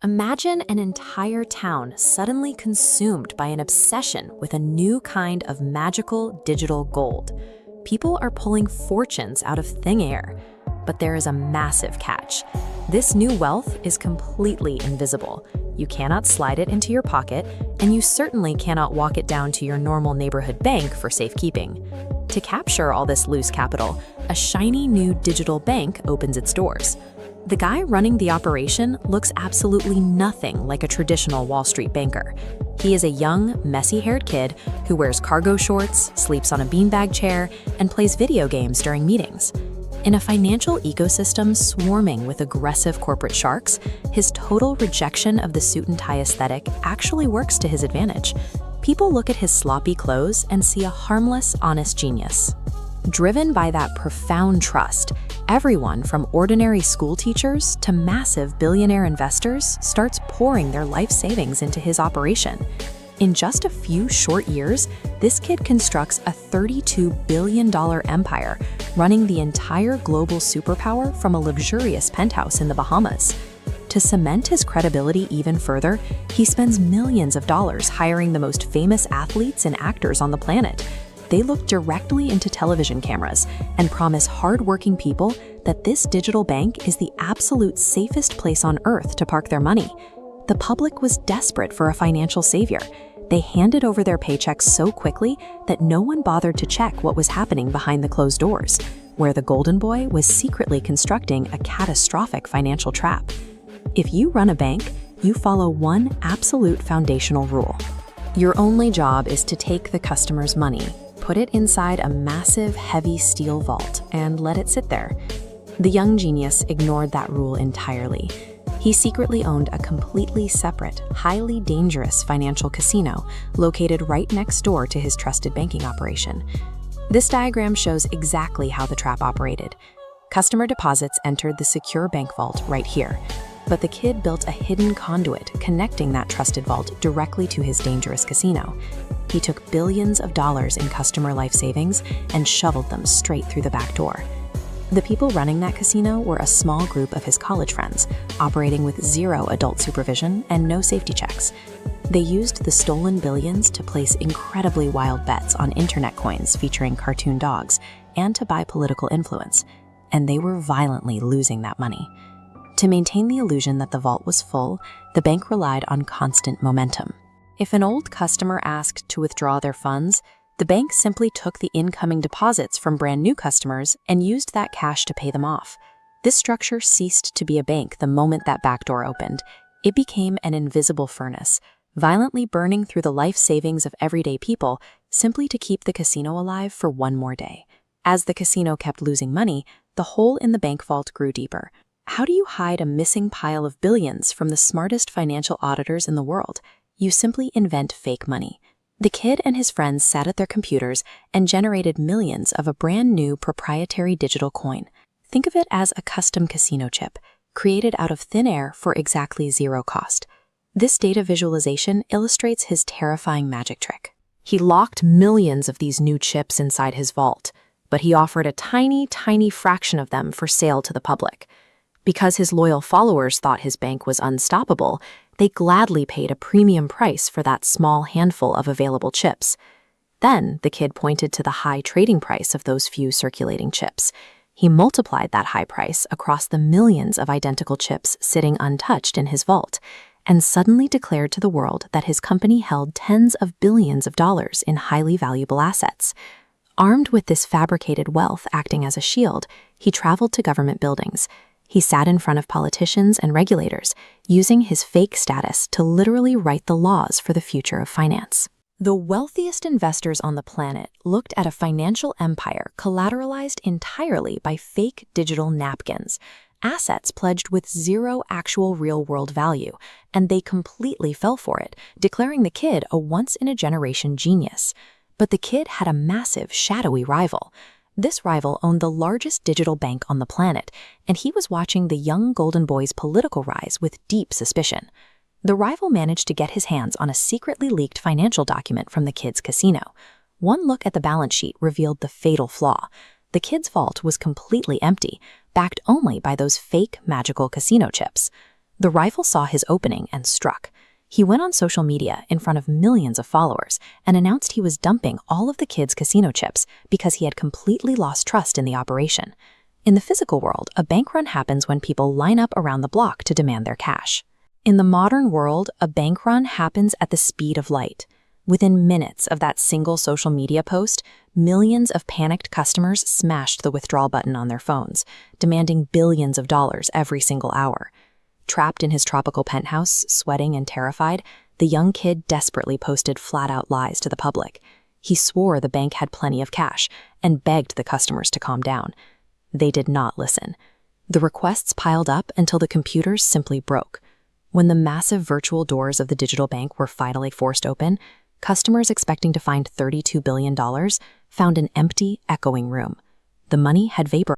Imagine an entire town suddenly consumed by an obsession with a new kind of magical digital gold. People are pulling fortunes out of thin air. But there is a massive catch. This new wealth is completely invisible. You cannot slide it into your pocket, and you certainly cannot walk it down to your normal neighborhood bank for safekeeping. To capture all this loose capital, a shiny new digital bank opens its doors. The guy running the operation looks absolutely nothing like a traditional Wall Street banker. He is a young, messy-haired kid who wears cargo shorts, sleeps on a beanbag chair, and plays video games during meetings. In a financial ecosystem swarming with aggressive corporate sharks, his total rejection of the suit and tie aesthetic actually works to his advantage. People look at his sloppy clothes and see a harmless, honest genius. Driven by that profound trust, everyone from ordinary school teachers to massive billionaire investors starts pouring their life savings into his operation. In just a few short years, this kid constructs a $32 billion empire, running the entire global superpower from a luxurious penthouse in the Bahamas. To cement his credibility even further, he spends millions of dollars hiring the most famous athletes and actors on the planet. They look directly into television cameras and promise hard-working people that this digital bank is the absolute safest place on earth to park their money. The public was desperate for a financial savior. They handed over their paychecks so quickly that no one bothered to check what was happening behind the closed doors, where the Golden Boy was secretly constructing a catastrophic financial trap. If you run a bank, you follow one absolute foundational rule. Your only job is to take the customer's money, put it inside a massive, heavy steel vault, and let it sit there. The young genius ignored that rule entirely. He secretly owned a completely separate, highly dangerous financial casino located right next door to his trusted banking operation. This diagram shows exactly how the trap operated. Customer deposits entered the secure bank vault right here, but the kid built a hidden conduit connecting that trusted vault directly to his dangerous casino. He took billions of dollars in customer life savings and shoveled them straight through the back door. The people running that casino were a small group of his college friends, operating with zero adult supervision and no safety checks. They used the stolen billions to place incredibly wild bets on internet coins featuring cartoon dogs and to buy political influence, and they were violently losing that money. To maintain the illusion that the vault was full, the bank relied on constant momentum. If an old customer asked to withdraw their funds, the bank simply took the incoming deposits from brand new customers and used that cash to pay them off. This structure ceased to be a bank the moment that back door opened. It became an invisible furnace, violently burning through the life savings of everyday people simply to keep the casino alive for one more day. As the casino kept losing money, the hole in the bank vault grew deeper. How do you hide a missing pile of billions from the smartest financial auditors in the world? You simply invent fake money. The kid and his friends sat at their computers and generated millions of a brand new proprietary digital coin. Think of it as a custom casino chip, created out of thin air for exactly zero cost. This data visualization illustrates his terrifying magic trick. He locked millions of these new chips inside his vault, but he offered a tiny, tiny fraction of them for sale to the public. Because his loyal followers thought his bank was unstoppable, they gladly paid a premium price for that small handful of available chips. Then the kid pointed to the high trading price of those few circulating chips. He multiplied that high price across the millions of identical chips sitting untouched in his vault, and suddenly declared to the world that his company held tens of billions of dollars in highly valuable assets. Armed with this fabricated wealth acting as a shield, he traveled to government buildings. He sat in front of politicians and regulators, using his fake status to literally write the laws for the future of finance. The wealthiest investors on the planet looked at a financial empire collateralized entirely by fake digital napkins, assets pledged with zero actual real-world value, and they completely fell for it, declaring the kid a once-in-a-generation genius. But the kid had a massive, shadowy rival. This rival owned the largest digital bank on the planet, and he was watching the young Golden Boy's political rise with deep suspicion. The rival managed to get his hands on a secretly leaked financial document from the kid's casino. One look at the balance sheet revealed the fatal flaw. The kid's vault was completely empty, backed only by those fake magical casino chips. The rival saw his opening and struck. He went on social media in front of millions of followers and announced he was dumping all of the kids' casino chips because he had completely lost trust in the operation. In the physical world, a bank run happens when people line up around the block to demand their cash. In the modern world, a bank run happens at the speed of light. Within minutes of that single social media post, millions of panicked customers smashed the withdrawal button on their phones, demanding billions of dollars every single hour. Trapped in his tropical penthouse, sweating and terrified, the young kid desperately posted flat-out lies to the public. He swore the bank had plenty of cash and begged the customers to calm down. They did not listen. The requests piled up until the computers simply broke. When the massive virtual doors of the digital bank were finally forced open, customers expecting to find $32 billion found an empty, echoing room. The money had vaporized.